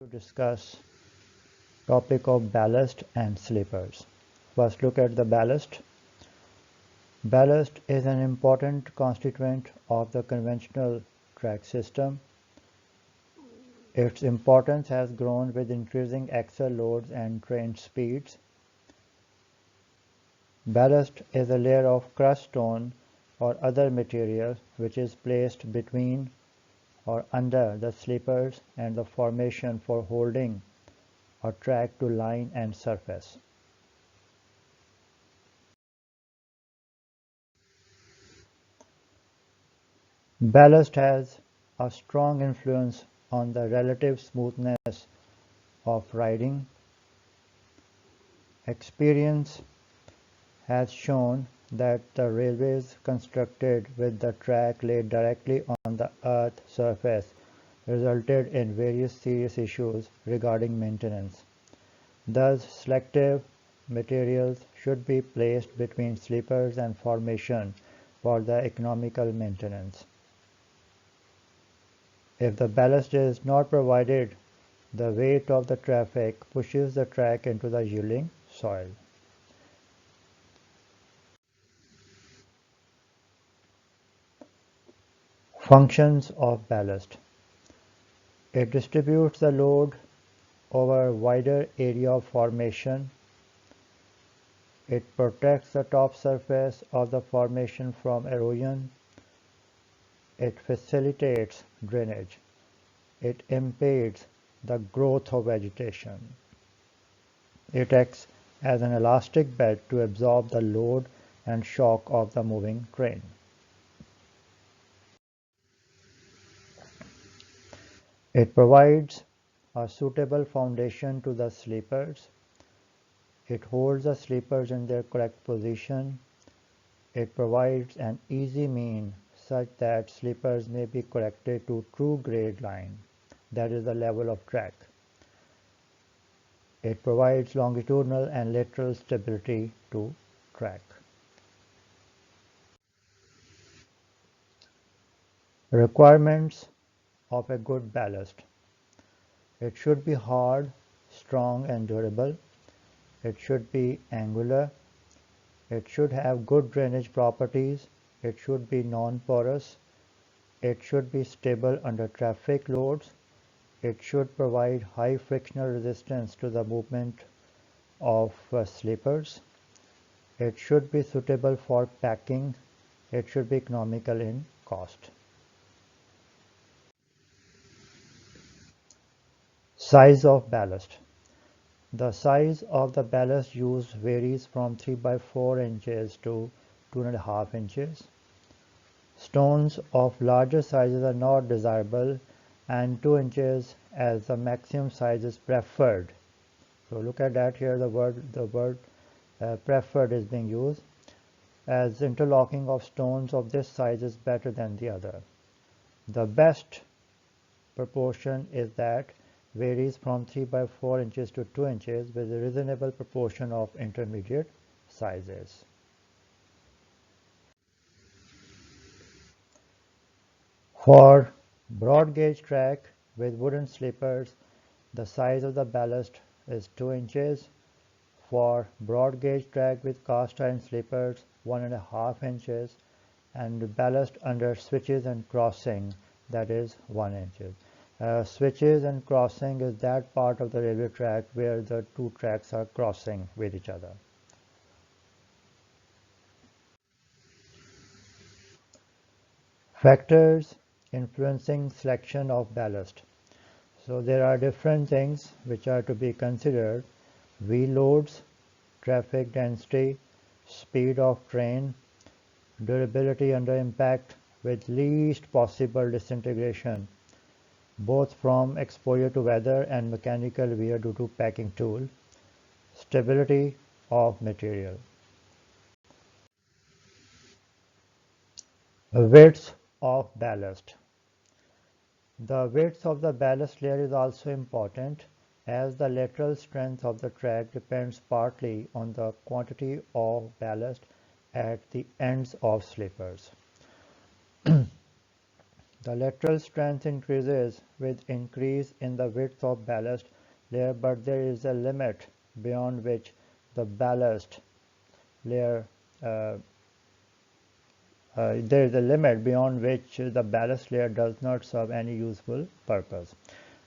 to discuss topic of ballast and sleepers. First, look at the ballast. Ballast is an important constituent of the conventional track system. Its importance has grown with increasing axle loads and train speeds. Ballast is a layer of crushed stone or other material which is placed between or under the sleepers and the formation for holding a track to line and surface. Ballast has a strong influence on the relative smoothness of riding. Experience has shown that the railways constructed with the track laid directly on the earth surface resulted in various serious issues regarding maintenance. Thus, selective materials should be placed between sleepers and formation for the economical maintenance. If the ballast is not provided, the weight of the traffic pushes the track into the yielding soil. Functions of ballast. It distributes the load over a wider area of formation. It protects the top surface of the formation from erosion. It facilitates drainage. It impedes the growth of vegetation. It acts as an elastic bed to absorb the load and shock of the moving train. It provides a suitable foundation to the sleepers. It holds the sleepers in their correct position. It provides an easy mean such that sleepers may be corrected to true grade line, that is the level of track. It provides longitudinal and lateral stability to track. Requirements of a good ballast. It should be hard, strong and durable. It should be angular. It should have good drainage properties. It should be non-porous. It should be stable under traffic loads. It should provide high frictional resistance to the movement of sleepers. It should be suitable for packing. It should be economical in cost. Size of ballast. The size of the ballast used varies from 3 by 4 inches to 2.5 inches. Stones of larger sizes are not desirable and 2 inches as the maximum size is preferred. So look at that here, the word preferred is being used, as interlocking of stones of this size is better than the other. The best proportion is that varies from 3 by 4 inches to 2 inches with a reasonable proportion of intermediate sizes. For broad gauge track with wooden sleepers, the size of the ballast is 2 inches. For broad gauge track with cast iron sleepers, 1.5 inches, and ballast under switches and crossing, that is 1 inch. Switches and crossing is that part of the railway track where the two tracks are crossing with each other. Factors influencing selection of ballast. So there are different things which are to be considered: wheel loads, traffic density, speed of train, durability under impact with least possible disintegration, both from exposure to weather and mechanical wear due to packing tool, stability of material. Width of ballast. The width of the ballast layer is also important, as the lateral strength of the track depends partly on the quantity of ballast at the ends of sleepers. The lateral strength increases with increase in the width of ballast layer, but there is a limit beyond which the ballast layer uh, there is a limit beyond which the ballast layer does not serve any useful purpose.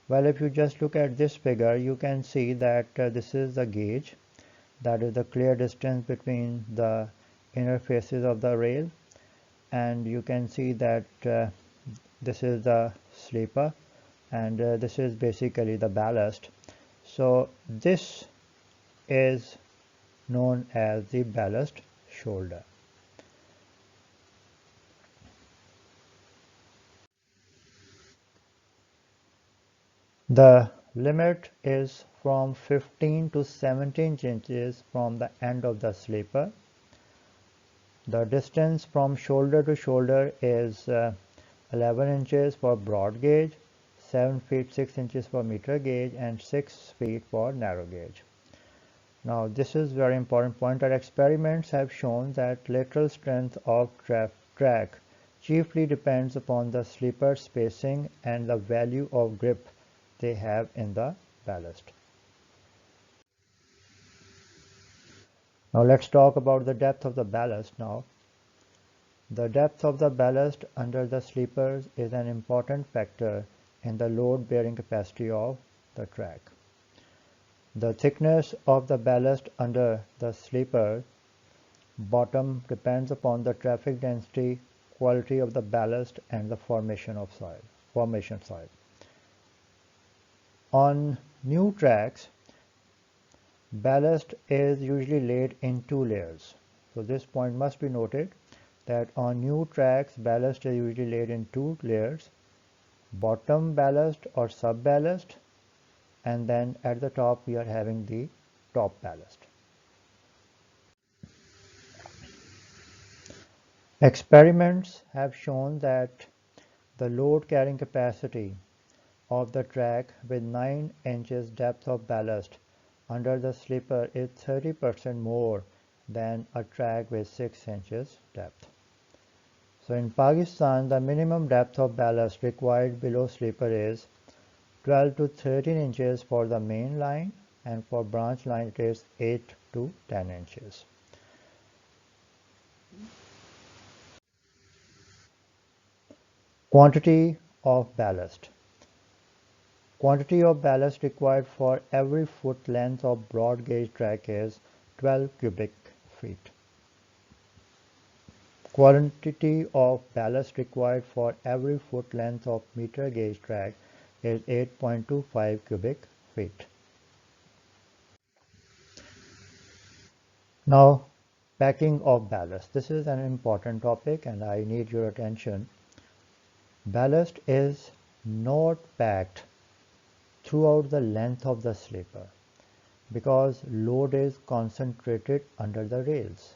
Well, if you just look at this figure, you can see that this is the gauge, that is the clear distance between the inner faces of the rail, and you can see that this is the sleeper, and this is basically the ballast. So this is known as the ballast shoulder. The limit is from 15 to 17 inches from the end of the sleeper. The distance from shoulder to shoulder is 11 inches for broad gauge, 7 feet 6 inches for meter gauge, and 6 feet for narrow gauge. Now this is very important point, that experiments have shown that lateral strength of track chiefly depends upon the sleeper spacing and the value of grip they have in the ballast. Now let's talk about the depth of the ballast now. The depth of the ballast under the sleepers is an important factor in the load bearing capacity of the track. The thickness of the ballast under the sleeper bottom depends upon the traffic density, quality of the ballast, and the formation soil. On new tracks, ballast is usually laid in two layers. So this point must be noted, that on new tracks ballast is usually laid in two layers: bottom ballast or sub-ballast, and then at the top we are having the top ballast. Experiments have shown that the load carrying capacity of the track with 9 inches depth of ballast under the sleeper is 30% more than a track with 6 inches depth. So in Pakistan, the minimum depth of ballast required below sleeper is 12 to 13 inches for the main line, and for branch line it is 8 to 10 inches. Quantity of ballast. Quantity of ballast required for every foot length of broad gauge track is 12 cubic feet. Quantity of ballast required for every foot length of meter gauge track is 8.25 cubic feet. Now, packing of ballast. This is an important topic and I need your attention. Ballast is not packed throughout the length of the sleeper because load is concentrated under the rails.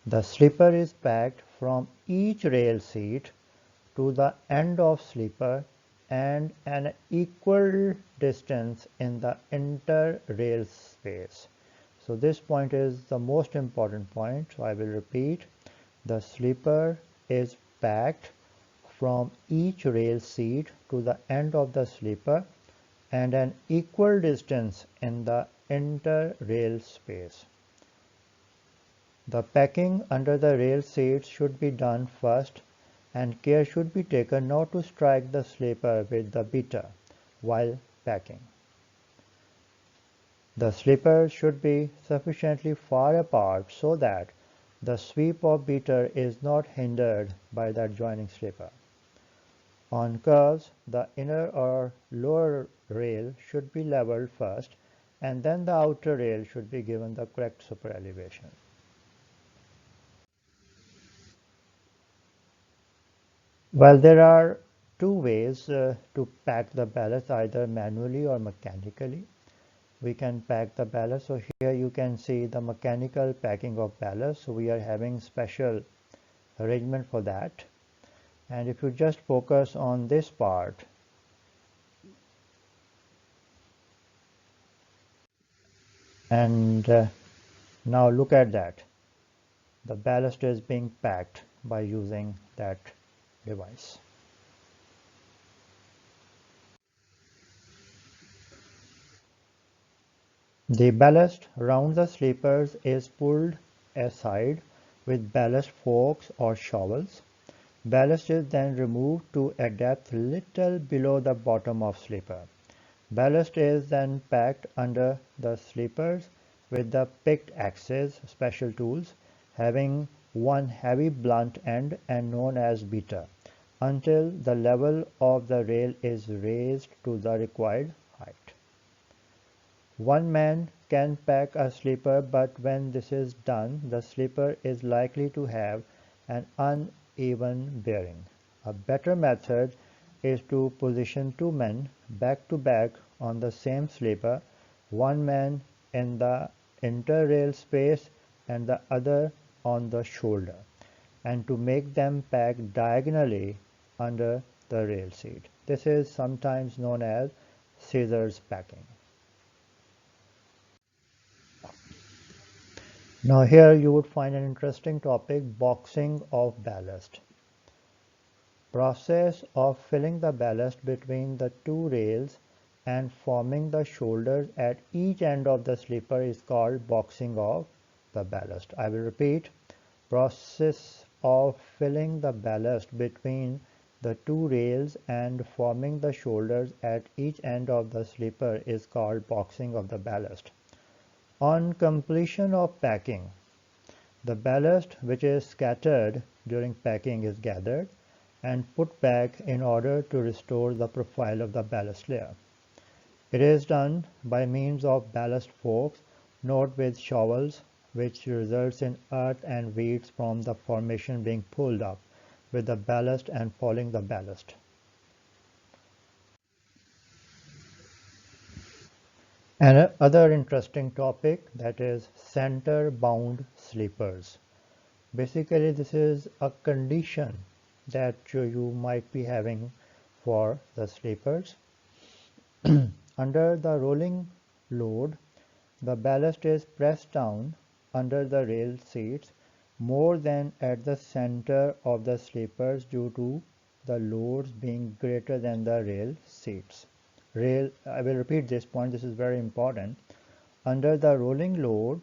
The sleeper is packed from each rail seat to the end of sleeper and an equal distance in the inter-rail space. So this point is the most important point. So I will repeat. The sleeper is packed from each rail seat to the end of the sleeper and an equal distance in the inter-rail space. The packing under the rail seats should be done first, and care should be taken not to strike the sleeper with the beater while packing. The sleepers should be sufficiently far apart so that the sweep of beater is not hindered by the adjoining sleeper. On curves, the inner or lower rail should be leveled first, and then the outer rail should be given the correct super elevation. Well, there are two ways to pack the ballast, either manually or mechanically. We can pack the ballast. So here you can see the mechanical packing of ballast. So we are having special arrangement for that. And if you just focus on this part, and now look at that. The ballast is being packed by using that device. The ballast around the sleepers is pulled aside with ballast forks or shovels. Ballast is then removed to a depth little below the bottom of sleeper. Ballast is then packed under the sleepers with the picked axes, special tools, having one heavy blunt end and known as beater, until the level of the rail is raised to the required height. One man can pack a sleeper, but when this is done, the sleeper is likely to have an uneven bearing. A better method is to position two men back to back on the same sleeper, one man in the inter-rail space and the other on the shoulder, and to make them pack diagonally under the rail seat. This is sometimes known as scissors packing. Now here you would find an interesting topic, boxing of ballast. Process of filling the ballast between the two rails and forming the shoulders at each end of the sleeper is called boxing of the ballast. I will repeat, process of filling the ballast between the two rails and forming the shoulders at each end of the sleeper is called boxing of the ballast. On completion of packing, the ballast which is scattered during packing is gathered and put back in order to restore the profile of the ballast layer. It is done by means of ballast forks, not with shovels, which results in earth and weeds from the formation being pulled up with the ballast and falling the ballast. Another interesting topic, that is center bound sleepers. Basically, this is a condition that you might be having for the sleepers. Under the rolling load, the ballast is pressed down under the rail seats more than at the center of the sleepers due to the loads being greater than the rail seats. I will repeat this point, this is very important. Under the rolling load,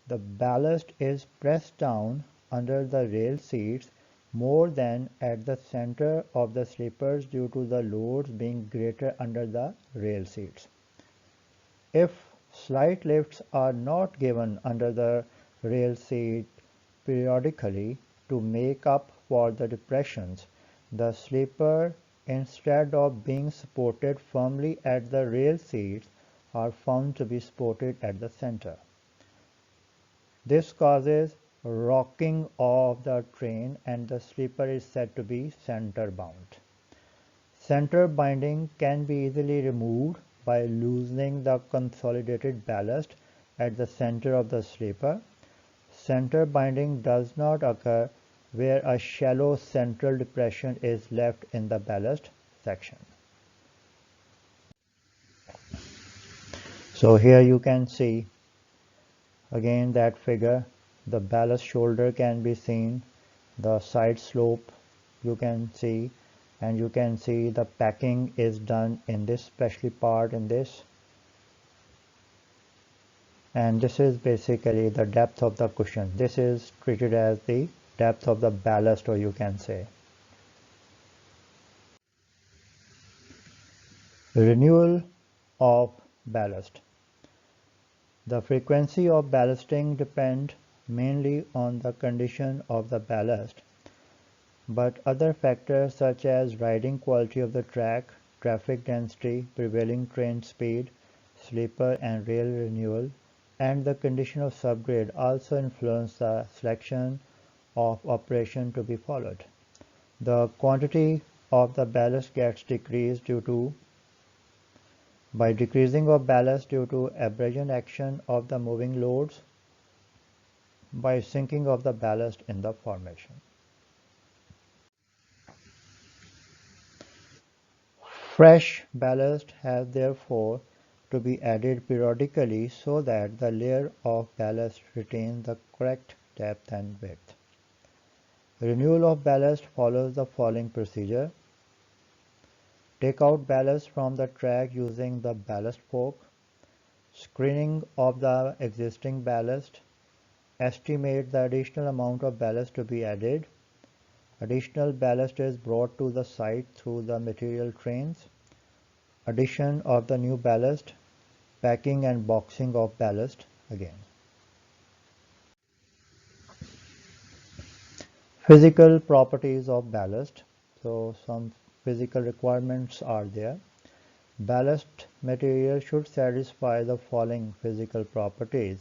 the ballast is pressed down under the rail seats more than at the center of the sleepers due to the loads being greater under the rail seats. If slight lifts are not given under the rail seat periodically to make up for the depressions, the sleeper, instead of being supported firmly at the rail seats, are found to be supported at the center. This causes rocking of the train and the sleeper is said to be center bound. Center binding can be easily removed by loosening the consolidated ballast at the center of the sleeper. Center binding does not occur where a shallow central depression is left in the ballast section. So here you can see again that figure, the ballast shoulder can be seen, the side slope you can see, and you can see the packing is done in this specially part in this, and this is basically the depth of the cushion. This is treated as the depth of the ballast, or you can say. Renewal of ballast. The frequency of ballasting depends mainly on the condition of the ballast, but other factors such as riding quality of the track, traffic density, prevailing train speed, sleeper and rail renewal, and the condition of subgrade also influence the selection of operation to be followed. The quantity of the ballast gets decreased by decreasing of ballast due to abrasion action of the moving loads, by sinking of the ballast in the formation. Fresh ballast has therefore to be added periodically so that the layer of ballast retains the correct depth and width. Renewal of ballast follows the following procedure. Take out ballast from the track using the ballast fork. Screening of the existing ballast. Estimate the additional amount of ballast to be added. Additional ballast is brought to the site through the material trains. Addition of the new ballast. Packing and boxing of ballast again. Physical properties of ballast. So some physical requirements are there. Ballast material should satisfy the following physical properties.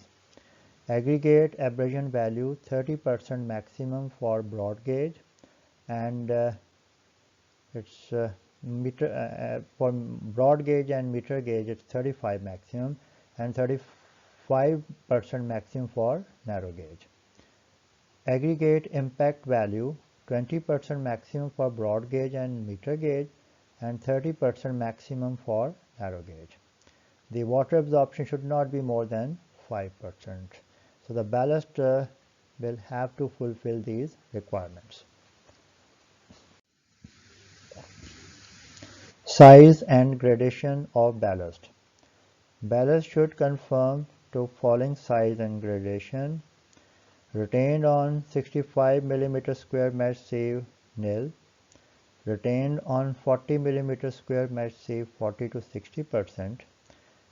Aggregate abrasion value 30% maximum for broad gauge, and it's for broad gauge and meter gauge it's 35 maximum and 35% maximum for narrow gauge. Aggregate impact value 20% maximum for broad gauge and meter gauge and 30% maximum for narrow gauge. The water absorption should not be more than 5%. So the ballast will have to fulfill these requirements. Size and gradation of ballast. Ballast should conform to following size and gradation. Retained on 65 mm square mesh sieve nil. Retained on 40 mm square mesh sieve 40 to 60%.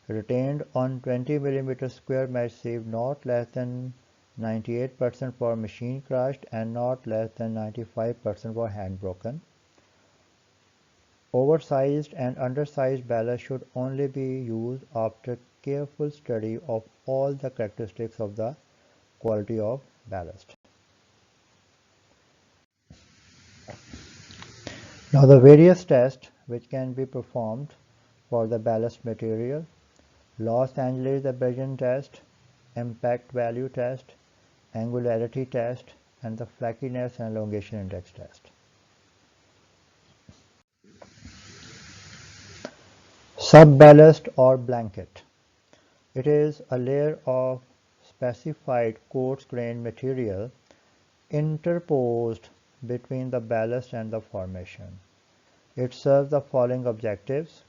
Retained on 20 mm square mesh sieve not less than 98% for machine crushed and not less than 95% for hand broken. Oversized and undersized ballast should only be used after careful study of all the characteristics of the quality of ballast. Now the various tests which can be performed for the ballast material: Los Angeles abrasion test, impact value test, angularity test, and the flakiness and elongation index test. Sub-ballast or blanket. It is a layer of specified coarse-grained material interposed between the ballast and the formation. It serves the following objectives: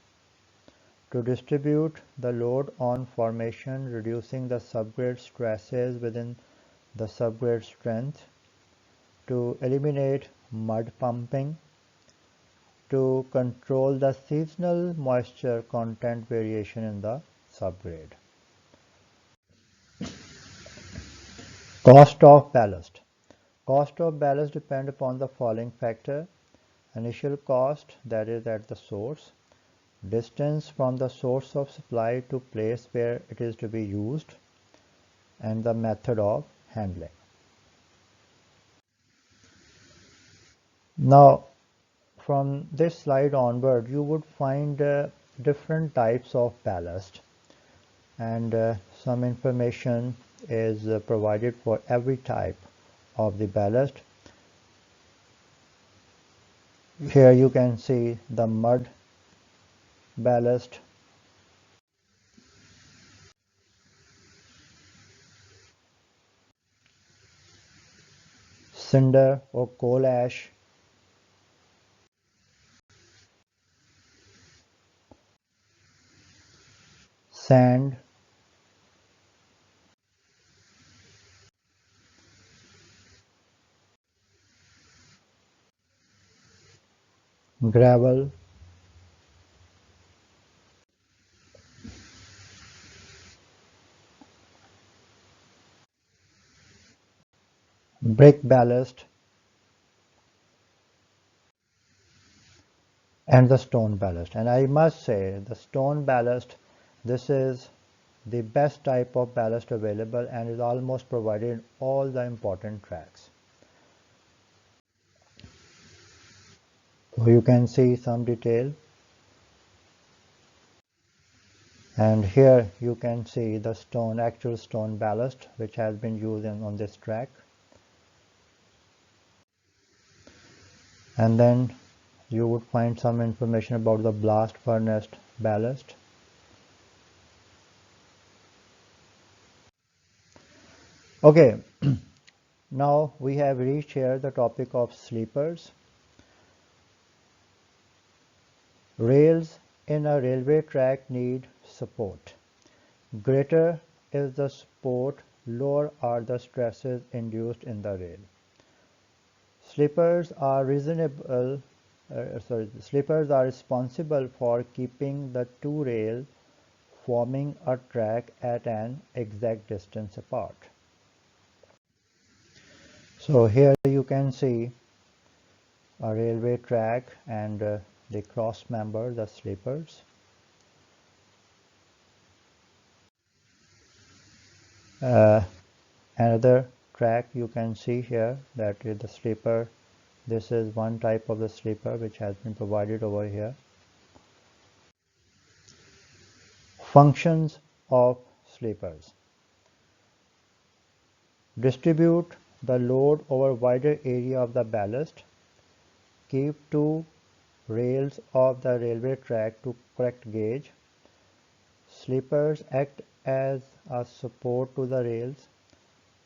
to distribute the load on formation, reducing the subgrade stresses within the subgrade strength, to eliminate mud pumping, to control the seasonal moisture content variation in the subgrade. Cost of ballast. Cost of ballast depend upon the following factor: initial cost, that is at the source, distance from the source of supply to place where it is to be used, and the method of handling. Now, from this slide onward, you would find different types of ballast, and some information is provided for every type of the ballast. Here you can see the mud ballast, cinder or coal ash, sand, gravel, brick ballast, and the stone ballast. And I must say, the stone ballast, this is the best type of ballast available and is almost provided in all the important tracks. So you can see some detail, and here you can see the actual stone ballast which has been used on this track. And then you would find some information about the blast furnace ballast. Okay, Now we have reached here the topic of sleepers. Rails in a railway track need support. Greater is the support, lower are the stresses induced in the rail. Sleepers are responsible for keeping the two rails forming a track at an exact distance apart. So here you can see a railway track and the cross member, the sleepers. Another track you can see here, that is the sleeper. This is one type of the sleeper which has been provided over here. Functions of sleepers: distribute the load over wider area of the ballast, keep two rails of the railway track to correct gauge. Sleepers act as a support to the rails,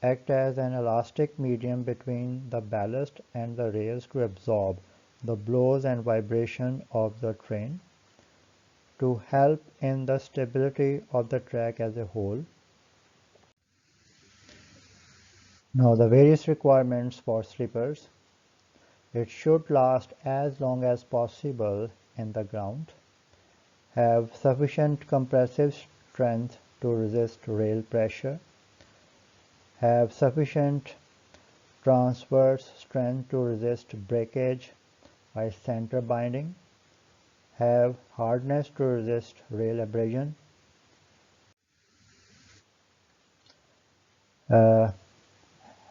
act as an elastic medium between the ballast and the rails to absorb the blows and vibration of the train, to help in the stability of the track as a whole. Now the various requirements for sleepers: it should last as long as possible in the ground, have sufficient compressive strength to resist rail pressure, have sufficient transverse strength to resist breakage by center binding, have hardness to resist rail abrasion, uh,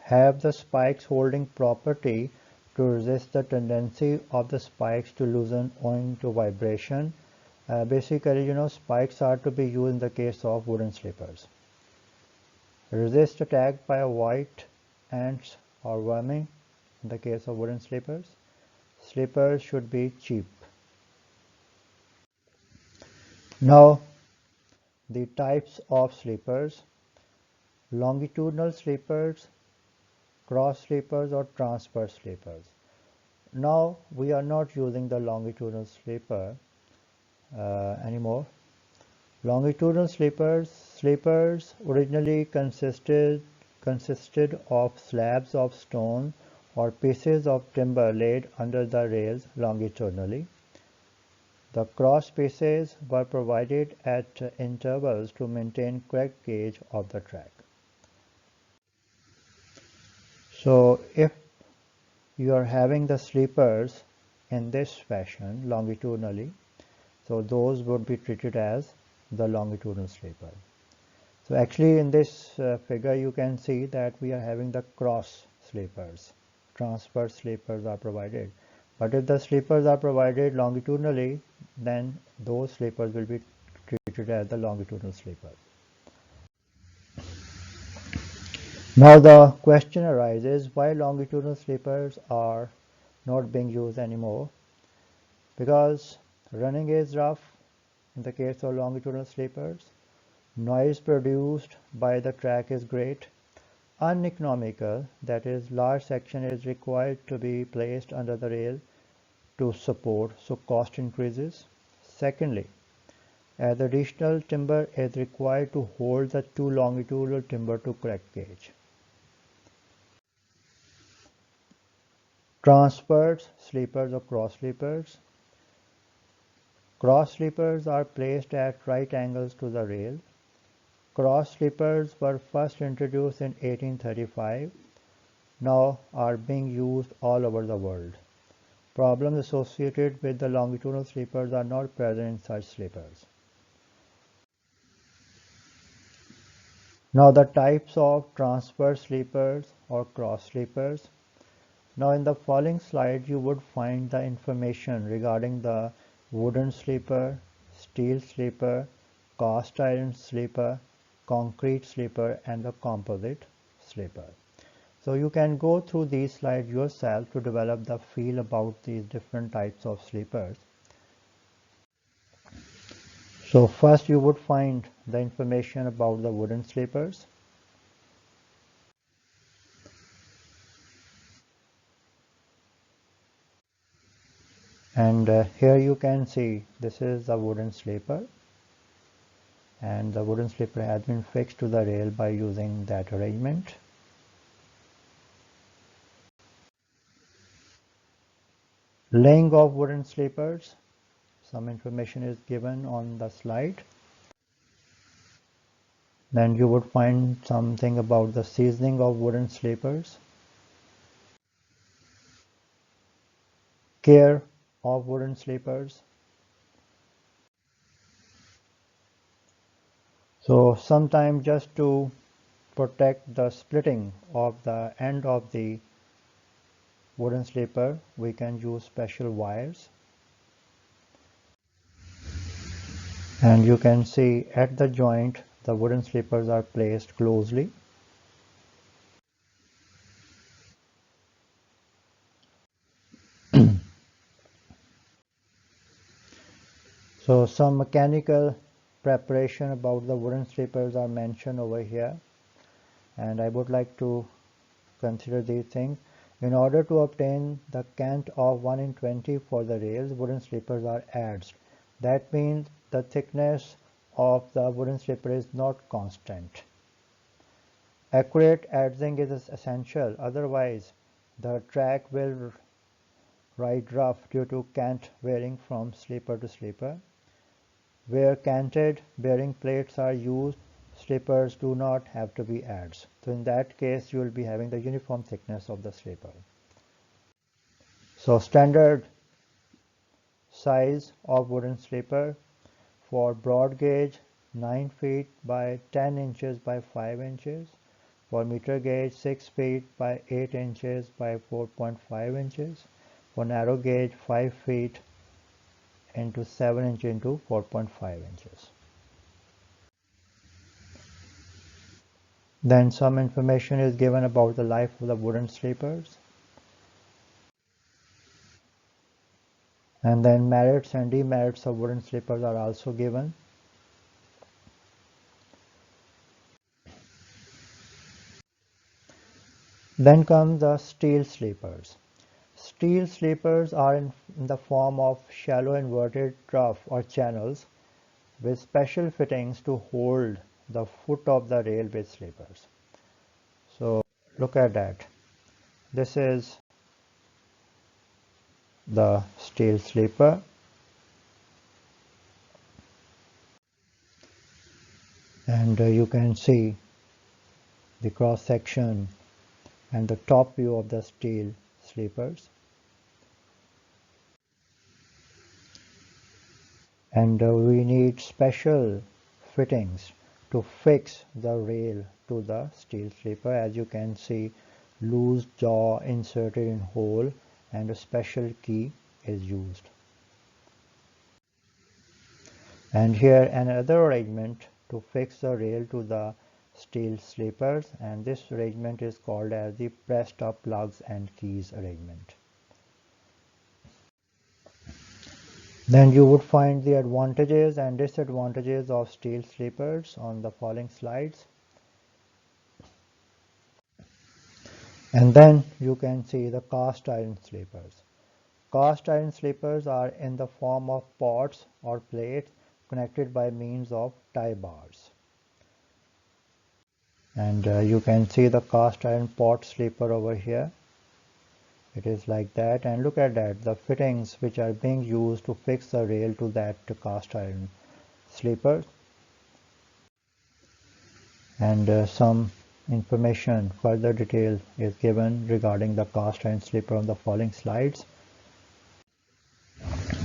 have the spikes holding property to resist the tendency of the spikes to loosen owing to vibration. Basically, spikes are to be used in the case of wooden sleepers. Resist attack by white ants or vermin in the case of wooden sleepers. Sleepers should be cheap. Now, the types of sleepers: longitudinal sleepers, cross sleepers or transverse sleepers. Now we are not using the longitudinal sleeper anymore. Longitudinal sleepers originally consisted of slabs of stone or pieces of timber laid under the rails longitudinally. The cross pieces were provided at intervals to maintain correct gauge of the track. So if you are having the sleepers in this fashion longitudinally, so those would be treated as the longitudinal sleeper. So actually in this figure you can see that we are having the cross sleepers. Transverse sleepers are provided. But if the sleepers are provided longitudinally, then those sleepers will be treated as the longitudinal sleeper. Now the question arises, why longitudinal sleepers are not being used anymore? Because running is rough in the case of longitudinal sleepers, noise produced by the track is great, uneconomical, that is large section is required to be placed under the rail to support, so cost increases. Secondly, as additional timber is required to hold the two longitudinal timber to correct gauge. Transverse sleepers or cross sleepers. Cross sleepers are placed at right angles to the rail. Cross sleepers were first introduced in 1835, now are being used all over the world. Problems associated with the longitudinal sleepers are not present in such sleepers. Now the types of transverse sleepers or cross sleepers. Now in the following slide you would find the information regarding the wooden sleeper, steel sleeper, cast iron sleeper, concrete sleeper and the composite sleeper. So you can go through these slides yourself to develop the feel about these different types of sleepers. So first you would find the information about the wooden sleepers. And here you can see this is the wooden sleeper, and the wooden sleeper has been fixed to the rail by using that arrangement. Laying of wooden sleepers, some information is given on the slide. Then you would find something about the seasoning of wooden sleepers, care of wooden sleepers. So sometimes just to protect the splitting of the end of the wooden sleeper, we can use special wires. And you can see at the joint the wooden sleepers are placed closely. So some mechanical preparation about the wooden sleepers are mentioned over here, and I would like to consider these things. In order to obtain the cant of 1 in 20 for the rails, wooden sleepers are adzed. That means the thickness of the wooden slipper is not constant. Accurate adzing is essential, otherwise the track will ride rough due to cant varying from sleeper to sleeper. Where canted bearing plates are used, slippers do not have to be adzed. So in that case, you will be having the uniform thickness of the slipper. So standard size of wooden slipper for broad gauge 9 feet by 10 inches by 5 inches. For meter gauge 6 feet by 8 inches by 4.5 inches. For narrow gauge 5 feet into 7 inches into 4.5 inches. Then some information is given about the life of the wooden sleepers. And then merits and demerits of wooden sleepers are also given. Then come the steel sleepers. Steel sleepers are in the form of shallow inverted trough or channels with special fittings to hold the foot of the railway sleepers. So look at that. This is the steel sleeper, and you can see the cross section and the top view of the steel sleepers. And we need special fittings to fix the rail to the steel sleeper. As you can see, loose jaw inserted in hole and a special key is used. And here another arrangement to fix the rail to the steel sleepers, and this arrangement is called as the pressed up lugs and keys arrangement. Then you would find the advantages and disadvantages of steel sleepers on the following slides. And then you can see the cast iron sleepers. Cast iron sleepers are in the form of pots or plates connected by means of tie bars. And you can see the cast iron pot sleeper over here. It is like that, and look at that, the fittings which are being used to fix the rail to that cast iron sleeper. And some information, further detail is given regarding the cast iron sleeper on the following slides.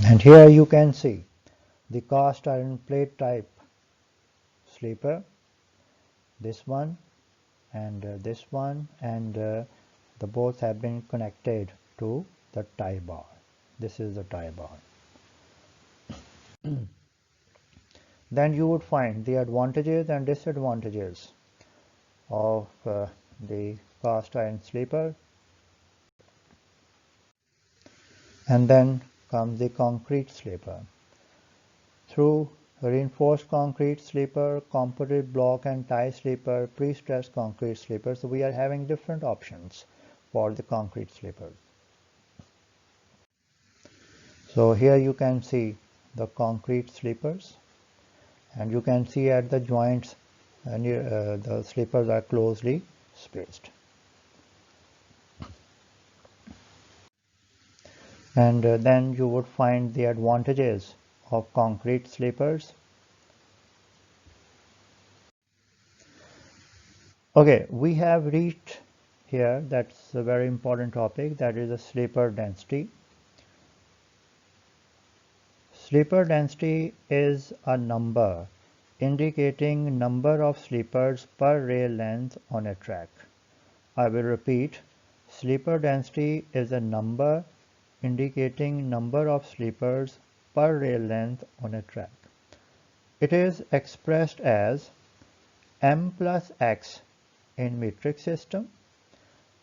And here you can see the cast iron plate type sleeper, this one and this one, and the both have been connected to the tie bar. This is the tie bar. Then you would find the advantages and disadvantages of the cast iron sleeper. And then comes the concrete sleeper. Through reinforced concrete sleeper, composite block and tie sleeper, pre-stressed concrete sleeper. So we are having different options for the concrete sleepers. So here you can see the concrete sleepers, and you can see at the joints the sleepers are closely spaced. And then you would find the advantages of concrete sleepers. Okay, we have reached here, that's a very important topic, that is the sleeper density. Sleeper density is a number indicating number of sleepers per rail length on a track. I will repeat, sleeper density is a number indicating number of sleepers per rail length on a track. It is expressed as m plus x in metric system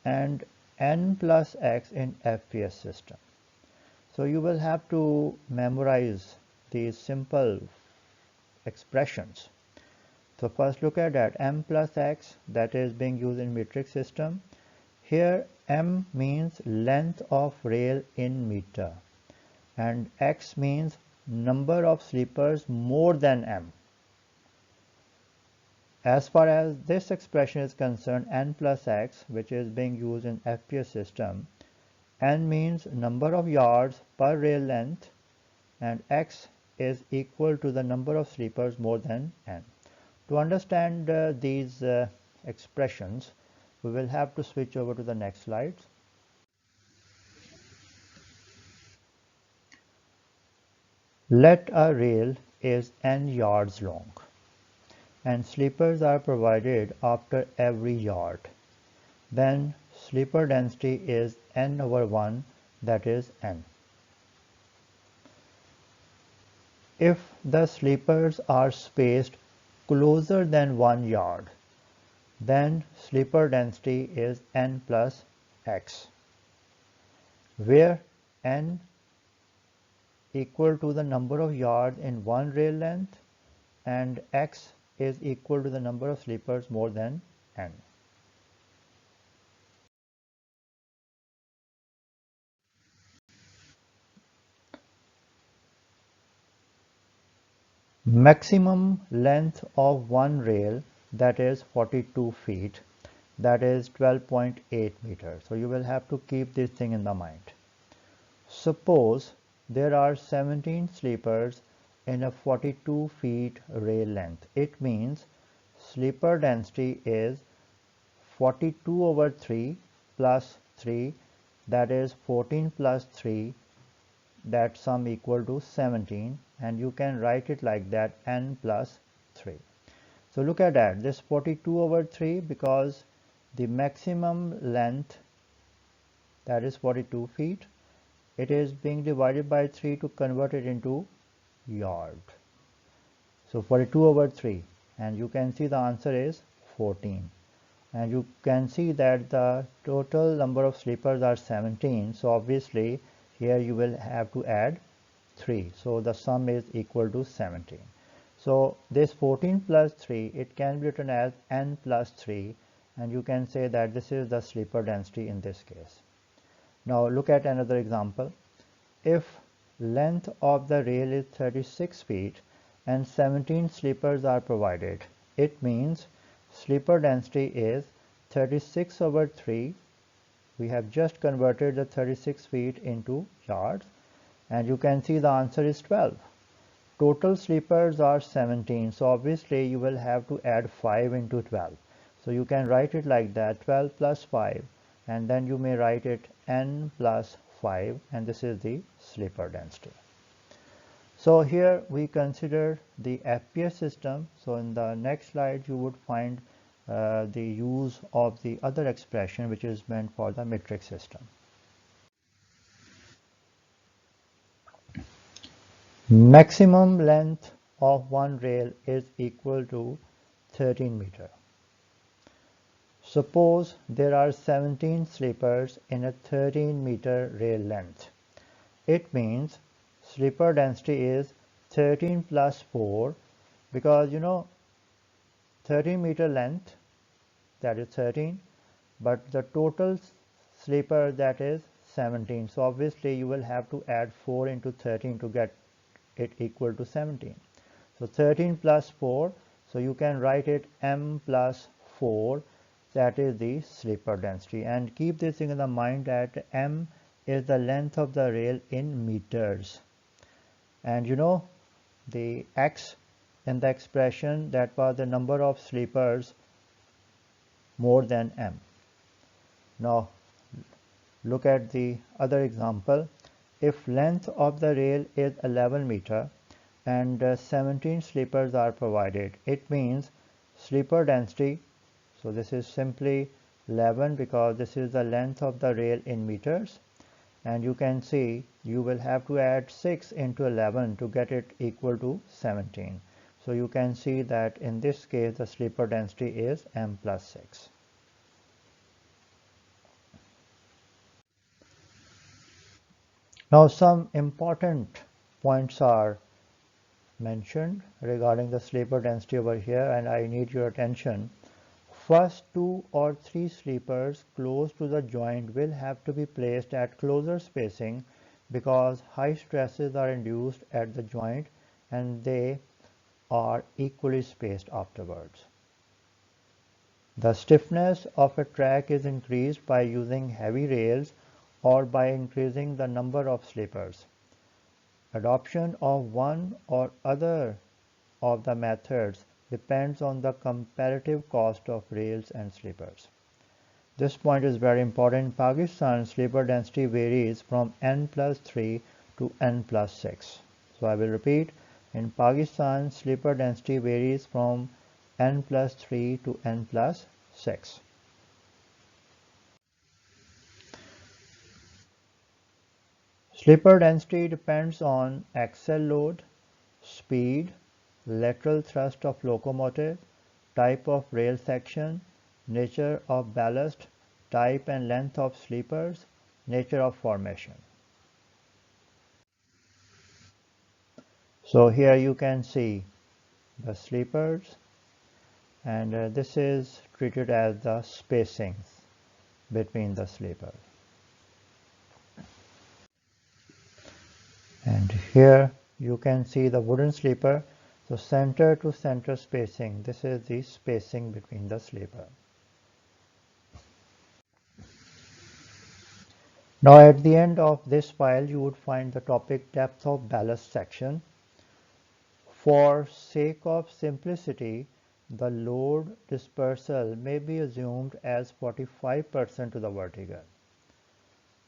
and n plus x in FPS system. So you will have to memorize these simple expressions. So first look at that, m plus x, that is being used in metric system. Here m means length of rail in meter and x means number of sleepers more than m. As far as this expression is concerned, n plus x, which is being used in FPS system, n means number of yards per rail length and x is equal to the number of sleepers more than n. To understand these expressions, we will have to switch over to the next slide. Let a rail is n yards long and sleepers are provided after every yard. Then sleeper density is n over 1, that is n. If the sleepers are spaced closer than 1 yard, then sleeper density is n plus x, where n equal to the number of yards in one rail length and x is equal to the number of sleepers more than n. Maximum length of one rail, that is 42 feet, that is 12.8 meters. So you will have to keep this thing in the mind. Suppose there are 17 sleepers in a 42 feet rail length. It means sleeper density is 42 over 3 plus 3, that is 14 plus 3, that sum equal to 17, and you can write it like that, n plus 3. So look at that, this 42 over 3, because the maximum length, that is 42 feet, it is being divided by 3 to convert it into yard. So 42 over 3, and you can see the answer is 14. And you can see that the total number of sleepers are 17. So obviously here you will have to add 3. So the sum is equal to 17. So this 14 plus 3, it can be written as n plus 3, and you can say that this is the sleeper density in this case. Now look at another example. If length of the rail is 36 feet and 17 sleepers are provided, it means sleeper density is 36 over 3. We have just converted the 36 feet into yards, and you can see the answer is 12. Total sleepers are 17, so obviously you will have to add 5 into 12. So you can write it like that, 12 plus 5, and then you may write it n plus 5, and this is the sleeper density. So here we consider the FPS system. So in the next slide you would find the use of the other expression which is meant for the metric system. Maximum length of one rail is equal to 13 meter. Suppose there are 17 sleepers in a 13 meter rail length. It means sleeper density is 13 plus 4, because 13 meter length, that is 13, but the total sleeper, that is 17. So obviously you will have to add 4 into 13 to get it equal to 17. So 13 plus 4, so you can write it m plus 4, that is the slipper density. And keep this thing in the mind that m is the length of the rail in meters. And you know the x in the expression, that was the number of sleepers more than m. Now look at the other example. If length of the rail is 11 meter and 17 sleepers are provided, it means sleeper density, so this is simply 11 because this is the length of the rail in meters, and you can see you will have to add 6 into 11 to get it equal to 17. So you can see that in this case the sleeper density is m plus 6. Now some important points are mentioned regarding the sleeper density over here, and I need your attention. First 2 or 3 sleepers close to the joint will have to be placed at closer spacing because high stresses are induced at the joint and they are equally spaced afterwards. The stiffness of a track is increased by using heavy rails or by increasing the number of sleepers. Adoption of one or other of the methods depends on the comparative cost of rails and sleepers. This point is very important. In Pakistan, sleeper density varies from n plus 3 to n plus 6. So I will repeat. In Pakistan, sleeper density varies from n plus 3 to n plus 6. Sleeper density depends on axle load, speed, lateral thrust of locomotive, type of rail section, nature of ballast, type and length of sleepers, nature of formation. So here you can see the sleepers, and this is treated as the spacings between the sleepers. And here you can see the wooden sleeper. So center to center spacing, this is the spacing between the sleeper. Now at the end of this file you would find the topic depth of ballast section. For sake of simplicity, the load dispersal may be assumed as 45% to the vertical.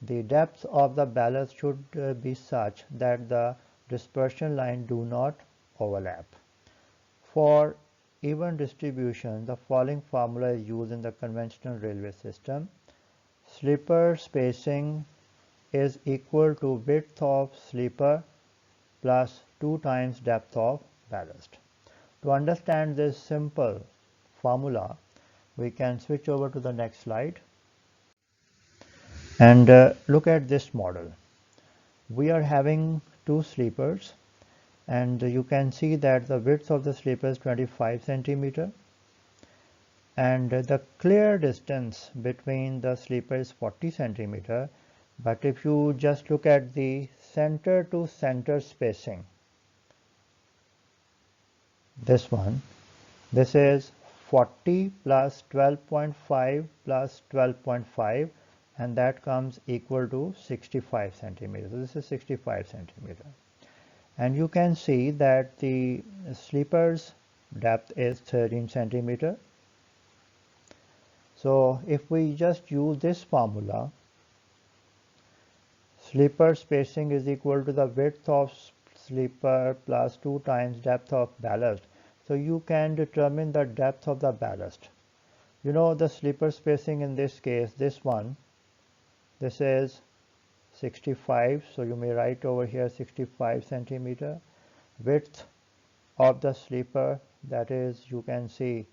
The depth of the ballast should be such that the dispersion line do not overlap. For even distribution, the following formula is used in the conventional railway system. Sleeper spacing is equal to width of sleeper plus 2 times depth of ballast. To understand this simple formula, we can switch over to the next slide and look at this model. We are having 2 sleepers, and you can see that the width of the sleeper is 25 centimeter, and the clear distance between the sleeper is 40 centimeter. But if you just look at the center to center spacing, this one, this is 40 plus 12.5 plus 12.5, and that comes equal to 65 centimeters. So this is 65 centimeter. And you can see that the sleeper's depth is 13 centimeter. So if we just use this formula, sleeper spacing is equal to the width of sleeper plus 2 times depth of ballast. So you can determine the depth of the ballast. You know the sleeper spacing in this case, this one, this is 65, so you may write over here 65 centimeter. Width of the sleeper, that is, you can see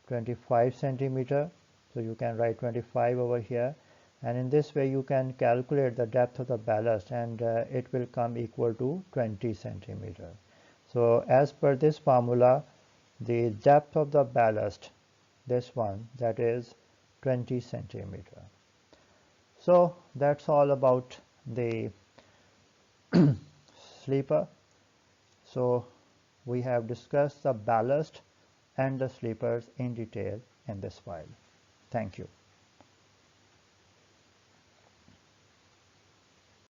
25 centimeter, so you can write 25 over here, and in this way you can calculate the depth of the ballast, and it will come equal to 20 centimeter. So as per this formula, the depth of the ballast, this one, that is 20 centimeter. So that's all about the sleeper. So we have discussed the ballast and the sleepers in detail in this file. Thank you.